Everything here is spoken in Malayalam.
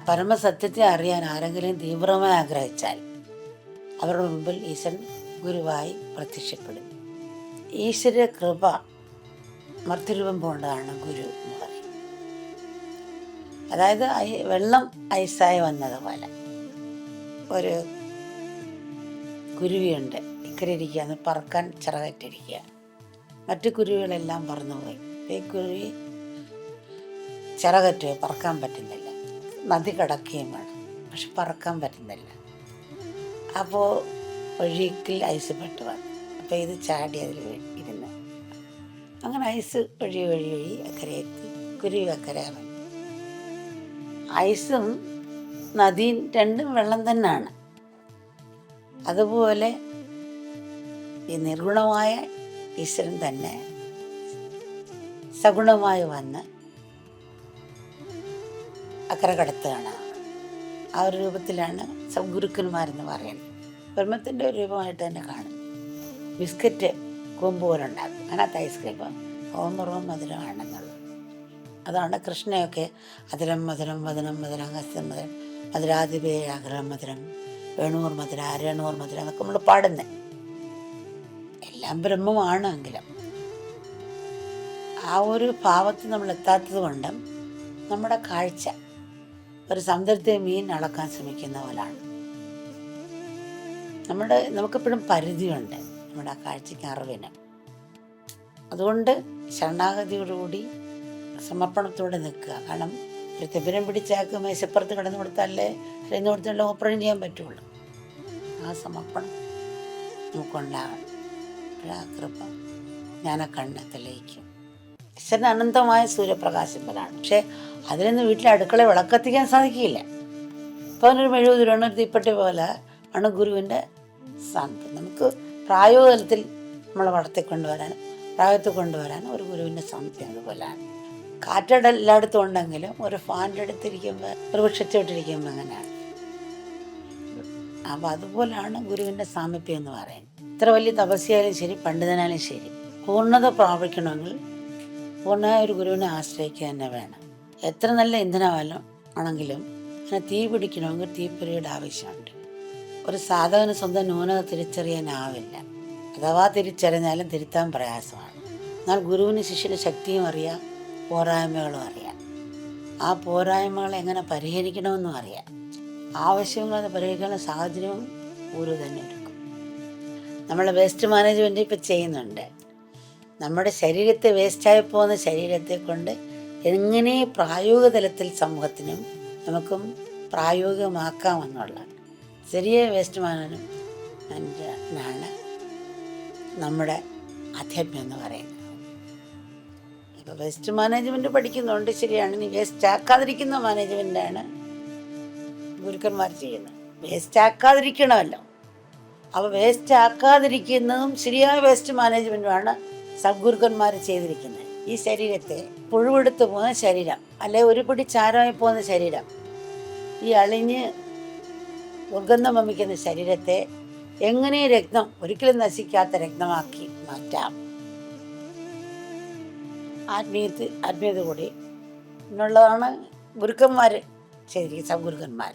പരമസത്യത്തെ അറിയാൻ ആരെങ്കിലും തീവ്രമായി ആഗ്രഹിച്ചാൽ അവരുടെ മുമ്പിൽ ഈശ്വരൻ ഗുരുവായി പ്രത്യക്ഷപ്പെടും. ഈശ്വര കൃപ മർത്യരൂപം പോണ്ടതാണ് ഗുരു എന്ന് പറയും. അതായത് വെള്ളം ഐസായി വന്നതുപോലെ ഒരു കുരുവിയുണ്ട്, ഇക്കരെ ഇരിക്കുക, പറക്കാൻ ചിറകറ്റിരിക്കുക. മറ്റു കുരുവികളെല്ലാം പറന്നുപോയി. ഈ കുരുവി ചിറകറ്റ് പറക്കാൻ പറ്റുന്നില്ല. നദി കടക്കുകയും വേണം, പക്ഷെ പറക്കാൻ പറ്റുന്നില്ല. അപ്പോൾ ഒഴുക്കിൽ ഐസ് പെട്ട് വന്നു. അപ്പോൾ ഇത് ചാടി അതിൽ ഇരുന്ന് അങ്ങനെ ഐസ് ഒഴി അക്കരയെത്തി. കുരുവി അക്കരെ ഇറങ്ങി. ഐസും നദിയും രണ്ടും വെള്ളം തന്നെയാണ്. അതുപോലെ ഈ നിർഗുണമായ ഈശ്വരൻ തന്നെ സഗുണമായി വന്ന് അക്കരെ കടത്തുകയാണ്. ആ ഒരു രൂപത്തിലാണ് സദ്ഗുരുക്കന്മാരെന്ന് പറയുന്നത്. ബ്രഹ്മത്തിൻ്റെ ഒരു രൂപമായിട്ട് തന്നെ കാണും. ബിസ്ക്കറ്റ് കൊമ്പ് പോലെ ഉണ്ടാകും, അതിനകത്ത് ഐസ്ക്രീം ഓമറവും മധുരമാണെന്നുള്ളത്. അതാണ് കൃഷ്ണയൊക്കെ അതിരം മധുരം വദനം മധുരം ഹസ്തം മധുരം മധുരാതിപേയാഗ്രഹം മധുരം വേണൂർ മധുര രേണൂർ മധുര എന്നൊക്കെ നമ്മൾ പാടുന്നത്. എല്ലാം ബ്രഹ്മമാണ്. എങ്കിലും ആ ഒരു ഭാവത്തിൽ നമ്മൾ എത്താത്തത് കൊണ്ടും നമ്മുടെ കാഴ്ച ഒരു സമുദ്രത്തെ മീൻ അളക്കാൻ ശ്രമിക്കുന്ന പോലാണ്. നമുക്കെപ്പോഴും പരിധിയുണ്ട് നമ്മുടെ ആ കാഴ്ചയ്ക്ക്, അറിവിന്. അതുകൊണ്ട് ശരണാഗതിയോടുകൂടി സമർപ്പണത്തോടെ നിൽക്കുക. കാരണം ഒരു തെബിരം പിടിച്ചാക്ക് മേശപ്പുറത്ത് കിടന്നു കൊടുത്താലേ അറിയുന്ന കൊടുത്താലേ ഓപ്പറേറ്റ് ചെയ്യാൻ പറ്റുള്ളൂ. ആ സമർപ്പണം നമുക്കുണ്ടാകണം. ആ കൃപ ജ്ഞാനക്കണ്ണ് തെളിയിക്കും. ഈശ്വരൻ അനന്തമായ സൂര്യപ്രകാശം പോലാണ്. പക്ഷേ അതിലൊന്ന് വീട്ടിലെ അടുക്കള വിളക്കത്തിക്കാൻ സാധിക്കില്ല. അപ്പോൾ അതിനൊരു മെഴുകുതിരിയാണ്, ഒരു തീപ്പെട്ടി പോലെ ആണ് ഗുരുവിൻ്റെ സാന്നിധ്യം. നമുക്ക് പ്രായോഗതലത്തിൽ നമ്മളെ വളർത്തിക്കൊണ്ടുവരാനും പ്രായത്തിൽ കൊണ്ടുവരാനും ഒരു ഗുരുവിൻ്റെ സാന്നിധ്യം അതുപോലെയാണ്. കാറ്റട എല്ലായിടത്തും ഉണ്ടെങ്കിലും ഒരു ഫാൻ്റെ അടുത്തിരിക്കുമ്പോൾ ഒരു വൃക്ഷത്തോട്ടിരിക്കുമ്പോൾ അങ്ങനെയാണ്. അപ്പോൾ അതുപോലെയാണ് ഗുരുവിൻ്റെ സാമീപ്യം എന്ന് പറയുന്നത്. ഇത്ര വലിയ തപസ്യായാലും ശരി, പണ്ഡിതനായാലും ശരി, പൂർണ്ണത പ്രാപിക്കണമെങ്കിൽ പൂർണ്ണമായ ഒരു ഗുരുവിനെ ആശ്രയിക്കുക തന്നെ വേണം. എത്ര നല്ല ഇന്ധനമായാലും ആണെങ്കിലും അതിനെ തീ പിടിക്കണമെങ്കിൽ തീപ്പൊരിയുടെ ആവശ്യമുണ്ട്. ഒരു സാധകന് സ്വന്തം ന്യൂനത തിരിച്ചറിയാനാവില്ല. അഥവാ തിരിച്ചറിഞ്ഞാലും തിരുത്താൻ പ്രയാസമാണ്. എന്നാൽ ഗുരുവിന് ശിഷ്യന് ശക്തിയും അറിയാം, പോരായ്മകളും അറിയാം. ആ പോരായ്മകളെ എങ്ങനെ പരിഹരിക്കണമെന്നും അറിയാം. ആവശ്യങ്ങളത് പരിഹരിക്കാനുള്ള സാഹചര്യവും ഗുരു തന്നെ ഒരുക്കും. നമ്മൾ വേസ്റ്റ് മാനേജ്മെൻറ്റ് ഇപ്പം ചെയ്യുന്നുണ്ട്. നമ്മുടെ ശരീരത്തെ വേസ്റ്റായി പോകുന്ന ശരീരത്തെ കൊണ്ട് എങ്ങനെ പ്രായോഗിക തലത്തിൽ സമൂഹത്തിനും നമുക്കും പ്രായോഗികമാക്കാമെന്നുള്ള ചെറിയ വേസ്റ്റ് മാനേജ്മെൻ്റാണ് നമ്മുടെ അധ്യാത്മം എന്ന് പറയുന്നത്. ഇപ്പോൾ വേസ്റ്റ് മാനേജ്മെൻറ്റ് പഠിക്കുന്നുണ്ട്, ശരിയാണ്. ഇനി വേസ്റ്റ് ആക്കാതിരിക്കുന്ന മാനേജ്മെൻറ്റാണ് ഗുരുക്കന്മാർ ചെയ്യുന്നത്. വേസ്റ്റ് ആക്കാതിരിക്കണമല്ലോ. അപ്പോൾ വേസ്റ്റ് ആക്കാതിരിക്കുന്നതും ശരിയായ വേസ്റ്റ് മാനേജ്മെൻറ്റുമാണ് സദ്ഗുരുക്കന്മാർ ചെയ്തിരിക്കുന്നത്. ഈ ശരീരത്തെ പുഴുവെടുത്ത് പോകുന്ന ശരീരം, അല്ലെ ഒരു പിടി ചാരമായി പോകുന്ന ശരീരം, ഈ അളിഞ്ഞ് ദുർഗന്ധം വമിക്കുന്ന ശരീരത്തെ എങ്ങനെ രക്തം ഒരിക്കലും നശിക്കാത്ത രക്തമാക്കി മാറ്റാം, ആത്മീയത കൂടി എന്നുള്ളതാണ് ഗുരുക്കന്മാർ ചെയ്തിരിക്കുന്നത്, സദ്ഗുരുക്കന്മാർ.